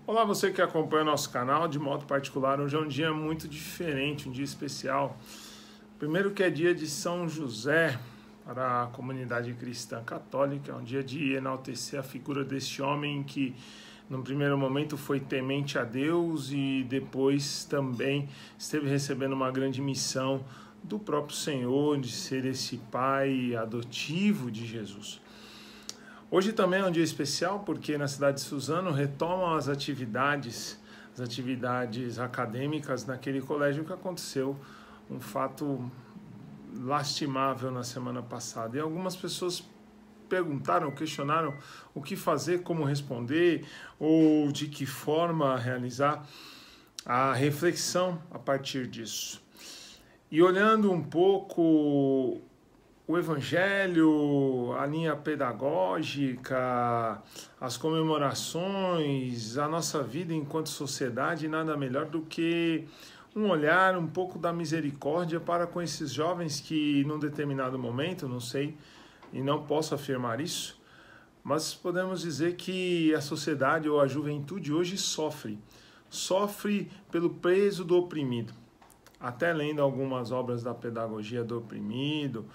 Olá, você que acompanha o nosso canal de modo particular. Hoje é um dia muito diferente, um dia especial. Primeiro que é dia de São José para a comunidade cristã católica, é um dia de enaltecer a figura deste homem que num primeiro momento foi temente a Deus e depois também esteve recebendo uma grande missão do próprio Senhor de ser esse pai adotivo de Jesus. Hoje também é um dia especial porque na cidade de Suzano retomam as atividades acadêmicas naquele colégio que aconteceu um fato lastimável na semana passada. E algumas pessoas perguntaram, questionaram o que fazer, como responder ou de que forma realizar a reflexão a partir disso. E olhando um pouco o Evangelho, a linha pedagógica, as comemorações, a nossa vida enquanto sociedade, nada melhor do que um olhar um pouco da misericórdia para com esses jovens que, num determinado momento, não sei, e não posso afirmar isso, mas podemos dizer que a sociedade ou a juventude hoje sofre pelo peso do oprimido. Até lendo algumas obras da pedagogia do oprimido,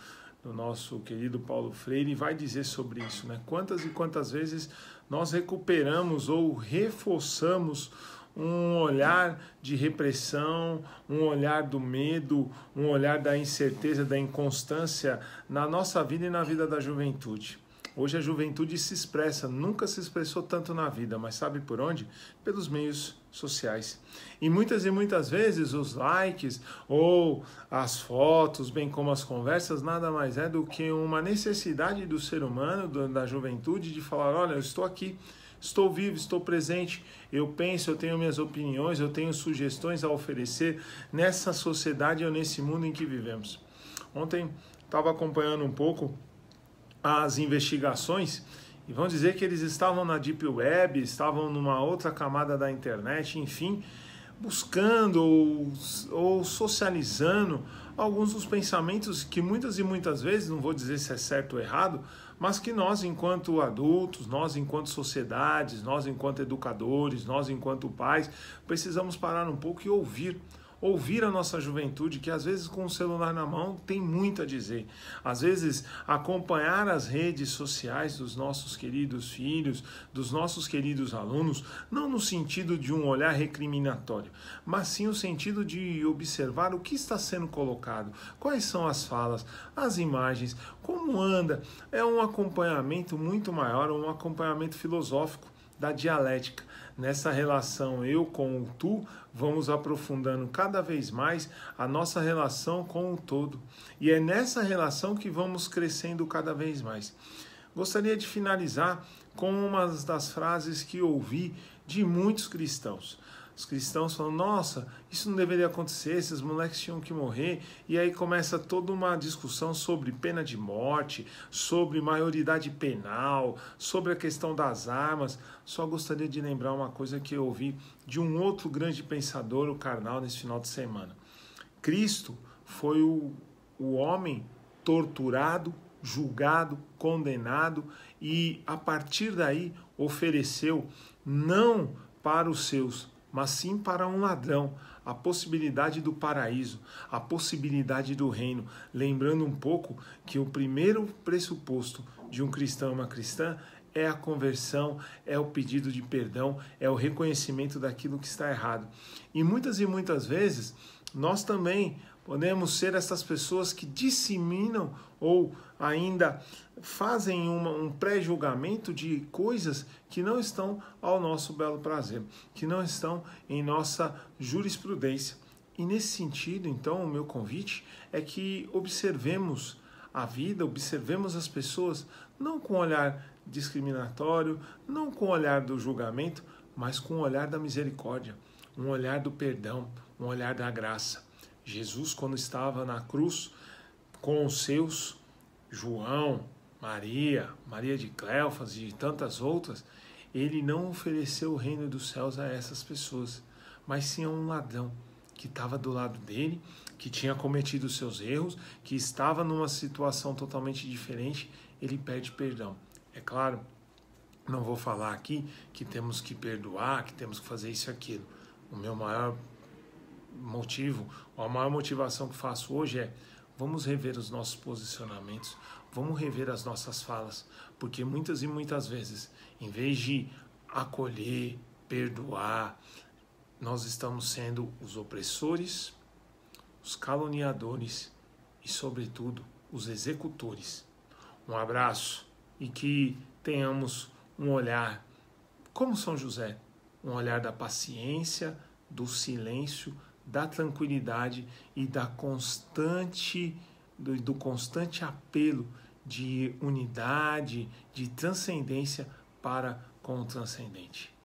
do nosso querido Paulo Freire, vai dizer sobre isso, né? Quantas e quantas vezes nós recuperamos ou reforçamos um olhar de repressão, um olhar do medo, um olhar da incerteza, da inconstância na nossa vida e na vida da juventude. Hoje a juventude se expressa, nunca se expressou tanto na vida, mas sabe por onde? Pelos meios sociais. E muitas vezes os likes ou as fotos, bem como as conversas, nada mais é do que uma necessidade do ser humano, da juventude, de falar, olha, eu estou aqui, estou vivo, estou presente, eu penso, eu tenho minhas opiniões, eu tenho sugestões a oferecer nessa sociedade ou nesse mundo em que vivemos. Ontem estava acompanhando um pouco as investigações e vão dizer que eles estavam na Deep Web, estavam numa outra camada da internet, enfim, buscando ou socializando alguns dos pensamentos que muitas e muitas vezes, não vou dizer se é certo ou errado, mas que nós enquanto adultos, nós enquanto sociedades, nós enquanto educadores, nós enquanto pais, precisamos parar um pouco e ouvir a nossa juventude, que às vezes com o celular na mão tem muito a dizer. Às vezes acompanhar as redes sociais dos nossos queridos filhos, dos nossos queridos alunos, não no sentido de um olhar recriminatório, mas sim o sentido de observar o que está sendo colocado, quais são as falas, as imagens, como anda. É um acompanhamento muito maior, um acompanhamento filosófico da dialética. Nessa relação eu com o tu, vamos aprofundando cada vez mais a nossa relação com o todo. E é nessa relação que vamos crescendo cada vez mais. Gostaria de finalizar com uma das frases que ouvi de muitos cristãos. Os cristãos falam, nossa, isso não deveria acontecer, esses moleques tinham que morrer. E aí começa toda uma discussão sobre pena de morte, sobre maioridade penal, sobre a questão das armas. Só gostaria de lembrar uma coisa que eu ouvi de um outro grande pensador, o Karnal, nesse final de semana. Cristo foi o homem torturado, julgado, condenado e a partir daí ofereceu não para os seus, mas sim para um ladrão, a possibilidade do paraíso, a possibilidade do reino. Lembrando um pouco que o primeiro pressuposto de um cristão e uma cristã é a conversão, é o pedido de perdão, é o reconhecimento daquilo que está errado. E muitas vezes nós também podemos ser essas pessoas que disseminam ou ainda fazem um pré-julgamento de coisas que não estão ao nosso belo prazer, que não estão em nossa jurisprudência. E nesse sentido, então, o meu convite é que observemos a vida, observemos as pessoas, não com um olhar discriminatório, não com o olhar do julgamento, mas com o olhar da misericórdia, um olhar do perdão, um olhar da graça. Jesus, quando estava na cruz com os seus, João, Maria de Cleofas e tantas outras, ele não ofereceu o reino dos céus a essas pessoas, mas sim a um ladrão que estava do lado dele, que tinha cometido seus erros, que estava numa situação totalmente diferente. Ele pede perdão. É claro Não vou falar aqui que temos que perdoar, que temos que fazer isso e aquilo. O meu maior motivo, a maior motivação que faço hoje é: vamos rever os nossos posicionamentos, vamos rever as nossas falas, porque muitas e muitas vezes, em vez de acolher, perdoar, nós estamos sendo os opressores, os caluniadores e, sobretudo, os executores. Um abraço e que tenhamos um olhar como São José, um olhar da paciência, do silêncio, da tranquilidade e do constante apelo de unidade, de transcendência para com o transcendente.